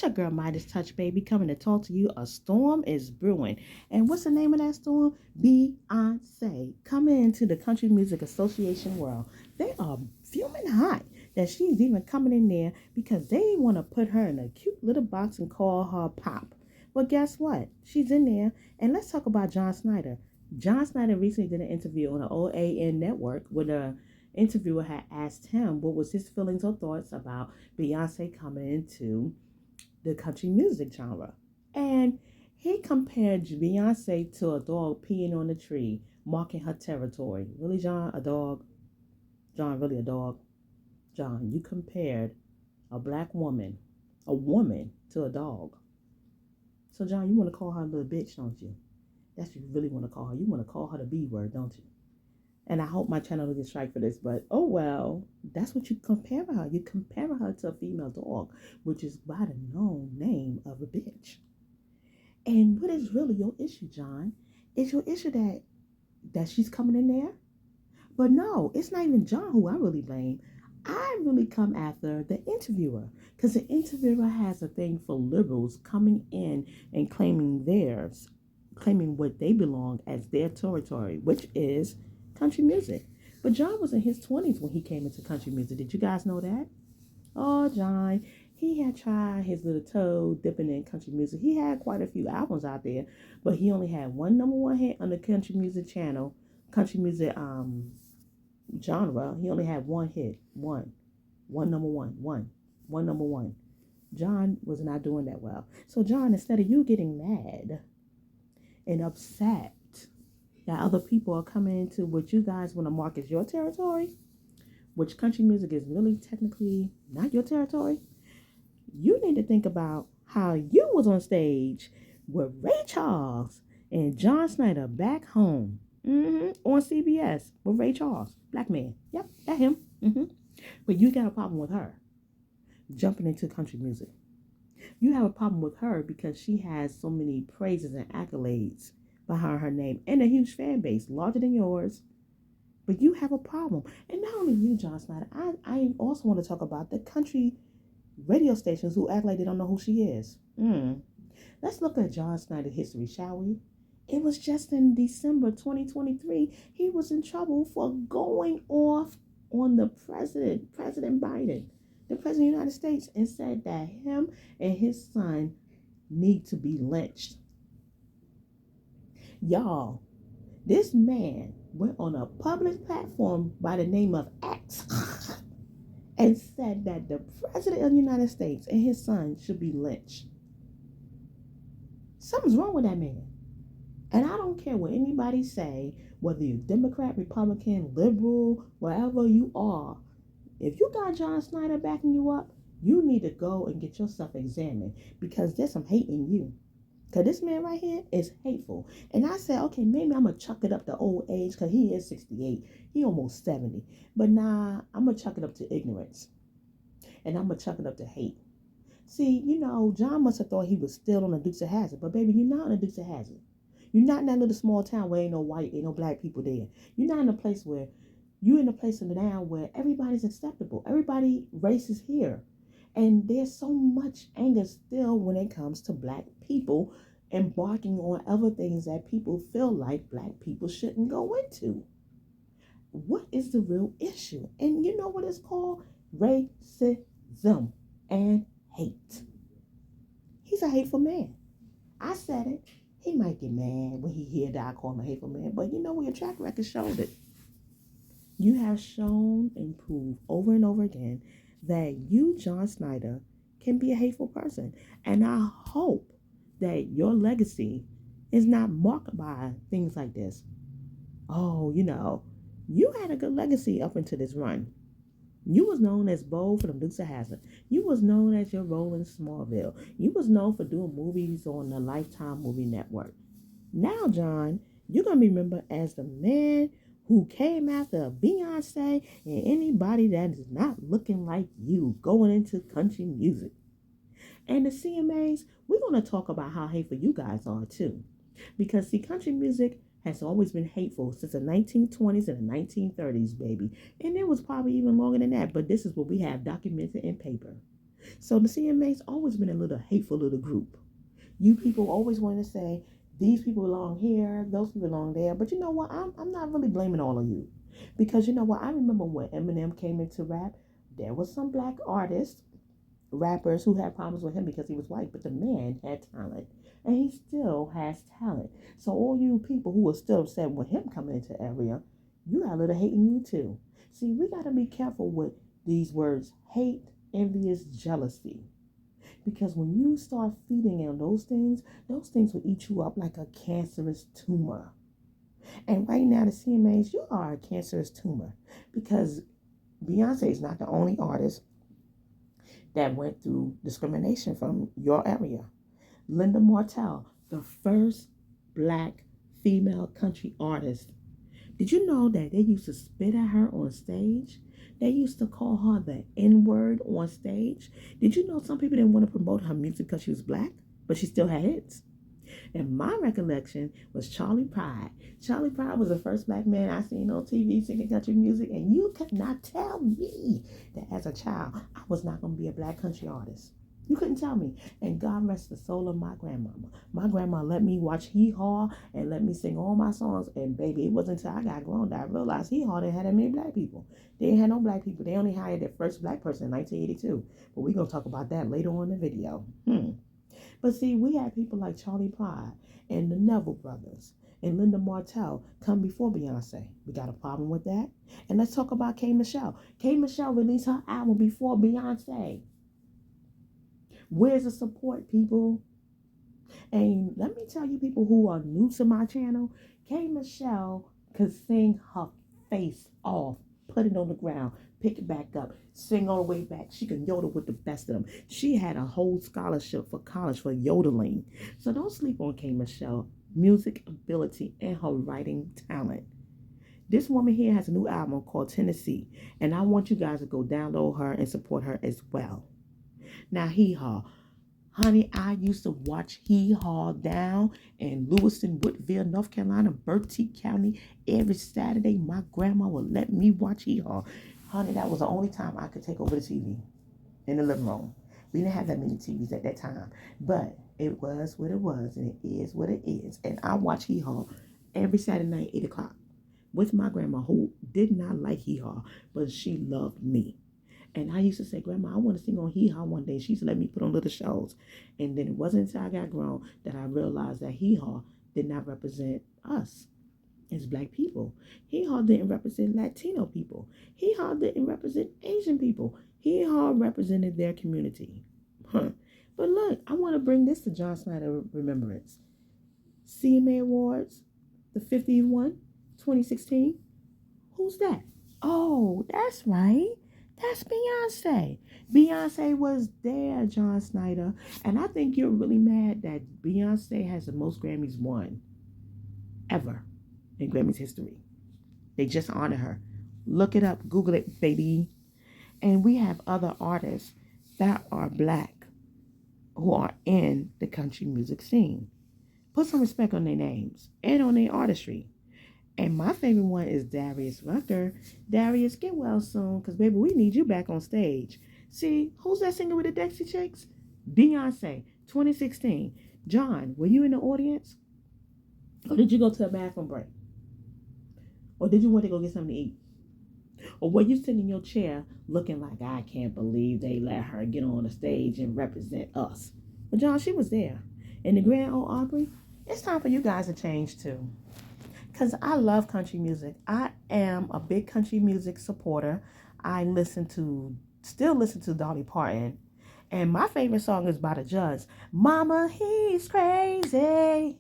It's your girl Midas Touch, baby, coming to talk to you. A storm is brewing. And what's the name of that storm? Beyonce. Coming into the Country Music Association world. They are fuming hot that she's even coming in there because they want to put her in a cute little box and call her Pop. Well, guess what? She's in there. And let's talk about John Schneider. John Schneider recently did an interview on the OAN network where the interviewer had asked him what was his feelings or thoughts about Beyonce coming into the country music genre. And he compared Beyonce to a dog peeing on a tree, marking her territory. Really, John? A dog? John, really a dog? John, you compared a black woman, a woman, to a dog. So, John, you want to call her a little bitch, don't you? That's what you really want to call her. You want to call her the B word, don't you? And I hope my channel will get strike for this, but oh well, that's what you compare her. You compare her to a female dog, which is by the known name of a bitch. And what is really your issue, John? Is your issue that she's coming in there? But no, it's not even John who I really blame. I really come after the interviewer because the interviewer has a thing for liberals coming in and claiming what they belong as their territory, which is country music. But John was in his 20s when he came into country music. Did you guys know that? Oh, John, he had tried his little toe dipping in country music. He had quite a few albums out there, but he only had one number one hit on the country music channel, country music genre. He only had one hit, one number one number one. John was not doing that well. So John, instead of you getting mad and upset that other people are coming into what you guys want to mark as your territory, which country music is really technically not your territory, you need to think about how you was on stage with Ray Charles and John Schneider back home on CBS with Ray Charles, black man. Yep, that him. But you got a problem with her jumping into country music. You have a problem with her because she has so many praises and accolades behind her name and a huge fan base, larger than yours. But you have a problem. And not only you, John Schneider, I also want to talk about the country radio stations who act like they don't know who she is. Let's look at John Schneider's history, shall we? It was just in December 2023, he was in trouble for going off on the President Biden, the President of the United States, and said that him and his son need to be lynched. Y'all, this man went on a public platform by the name of X and said that the President of the United States and his son should be lynched. Something's wrong with that man. And I don't care what anybody say, whether you're Democrat, Republican, liberal, wherever you are. If you got John Schneider backing you up, you need to go and get yourself examined because there's some hate in you. Because this man right here is hateful. And I said, okay, maybe I'm going to chuck it up to old age because he is 68. He almost 70. But nah, I'm going to chuck it up to ignorance. And I'm going to chuck it up to hate. See, John must have thought he was still on the Dukes of Hazzard. But baby, you're not on the Dukes of Hazzard. You're not in that little small town where ain't no white, ain't no black people there. You're not in a place where, you're in a place in the town where everybody's acceptable. Everybody race is here. And there's so much anger still when it comes to black people embarking on other things that people feel like black people shouldn't go into. What is the real issue? And you know what it's called? Racism and hate. He's a hateful man. I said it. He might get mad when he hear that I call him a hateful man, but your track record showed it. You have shown and proved over and over again that you, John Schneider, can be a hateful person. And I hope that your legacy is not marked by things like this. Oh, you had a good legacy up into this run. You was known as Bo for the Dukes of Hazzard. You was known as your role in Smallville. You was known for doing movies on the Lifetime Movie Network. Now, John, you're going to be remembered as the man who came after Beyonce and anybody that is not looking like you going into country music. And the CMAs, we're going to talk about how hateful you guys are too. Because see, country music has always been hateful since the 1920s and the 1930s, baby. And it was probably even longer than that, but this is what we have documented in paper. So the CMA's always been a little hateful little group. You people always want to say, these people belong here, those people belong there. But you know what? I'm not really blaming all of you. Because you know what? I remember when Eminem came into rap, there was some black artists, rappers who had problems with him because he was white. But the man had talent. And he still has talent. So all you people who are still upset with him coming into the area, you got a little hate in you too. See, we got to be careful with these words: hate, envious, jealousy. Because when you start feeding on those things will eat you up like a cancerous tumor. And right now, the CMAs, you are a cancerous tumor. Because Beyonce is not the only artist that went through discrimination from your area. Linda Martell, the first black female country artist. Did you know that they used to spit at her on stage? They used to call her the N-word on stage. Did you know some people didn't want to promote her music because she was black, but she still had hits? And my recollection was Charlie Pride. Charlie Pride was the first black man I seen on TV singing country music, and you could not tell me that as a child I was not going to be a black country artist. You couldn't tell me. And God rest the soul of my grandmama. My grandma let me watch Hee Haw and let me sing all my songs. And baby, it wasn't until I got grown that I realized Hee Haw didn't have that many black people. They didn't have no black people. They only hired their first black person in 1982. But we're going to talk about that later on in the video. But see, we had people like Charlie Pride and the Neville Brothers and Linda Martell come before Beyonce. We got a problem with that? And let's talk about K. Michelle. K. Michelle released her album before Beyonce. Where's the support, people? And let me tell you, people who are new to my channel, K. Michelle could sing her face off, put it on the ground, pick it back up, sing all the way back. She can yodel with the best of them. She had a whole scholarship for college for yodeling. So don't sleep on K. Michelle, music ability, and her writing talent. This woman here has a new album called Tennessee, and I want you guys to go download her and support her as well. Now, Hee Haw. Honey, I used to watch Hee Haw down in Lewiston, Woodville, North Carolina, Bertie County. Every Saturday, my grandma would let me watch Hee Haw. Honey, that was the only time I could take over the TV in the living room. We didn't have that many TVs at that time. But it was what it was, and it is what it is. And I watch Hee Haw every Saturday night, 8 o'clock, with my grandma, who did not like Hee Haw, but she loved me. And I used to say, Grandma, I want to sing on Hee Haw one day. She used to let me put on little shows. And then it wasn't until I got grown that I realized that Hee Haw did not represent us as black people. Hee Haw didn't represent Latino people. Hee Haw didn't represent Asian people. Hee Haw represented their community. But look, I want to bring this to John Schneider remembrance. CMA Awards, the 51, 2016. Who's that? Oh, that's right. That's Beyonce. Beyonce was there, John Schneider. And I think you're really mad that Beyonce has the most Grammys won ever in Grammys history. They just honor her. Look it up. Google it, baby. And we have other artists that are black who are in the country music scene. Put some respect on their names and on their artistry. And my favorite one is Darius Rucker. Darius, get well soon, because, baby, we need you back on stage. See, who's that singer with the Dexy Chicks? Beyonce, 2016. John, were you in the audience? Or did you go to a bathroom break? Or did you want to go get something to eat? Or were you sitting in your chair looking like, I can't believe they let her get on the stage and represent us? But, John, she was there. In the Grand Ole Opry, it's time for you guys to change, too. Because I love country music. I am a big country music supporter. I still listen to Dolly Parton. And my favorite song is by the Judds. Mama, he's crazy,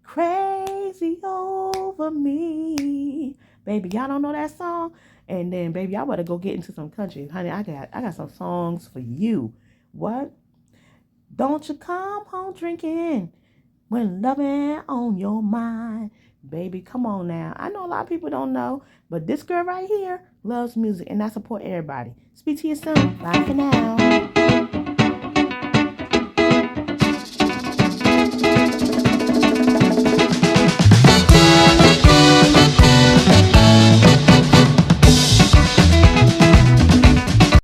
crazy over me. Baby, y'all don't know that song? And then, baby, y'all better go get into some country. Honey, I got some songs for you. What? Don't you come home drinking when loving on your mind. Baby, come on now. I know a lot of people don't know, but this girl right here loves music, and I support everybody. Speak to you soon. Bye for now.